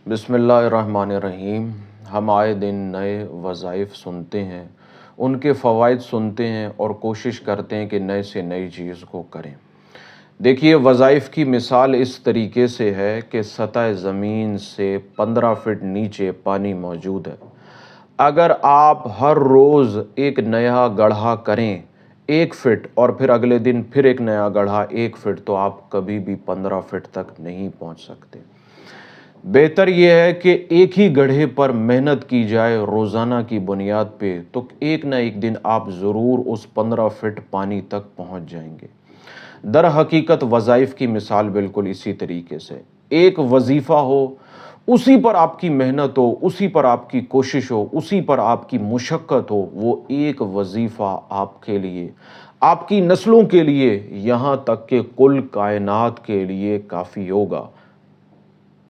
बिस्मिल्लाहिर्रहमानिर्रहीम। हम आए दिन नए वज़ाइफ सुनते हैं, उनके फ़वाइद सुनते हैं और कोशिश करते हैं कि नए से नई चीज़ को करें। देखिए, वज़ाइफ की मिसाल इस तरीके से है कि सतह ज़मीन से 15 फ़ीट नीचे पानी मौजूद है। अगर आप हर रोज़ एक नया गड्ढा करें 1 फ़ीट और फिर अगले दिन फिर एक नया गड्ढा 1 फ़ीट, तो आप कभी भी 15 फ़ीट तक नहीं पहुंच सकते। बेहतर यह है कि एक ही गड्ढे पर मेहनत की जाए रोज़ाना की बुनियाद पे, तो एक ना एक दिन आप ज़रूर उस 15 फ़ीट पानी तक पहुंच जाएंगे। दर हकीकत वज़ाइफ की मिसाल बिल्कुल इसी तरीके से। एक वजीफ़ा हो, उसी पर आपकी मेहनत हो, उसी पर आपकी कोशिश हो, उसी पर आपकी मुशक्क़त हो, वो एक वजीफ़ा आपके लिए, आपकी नस्लों के लिए, यहाँ तक कि कुल कायनात के लिए काफ़ी होगा।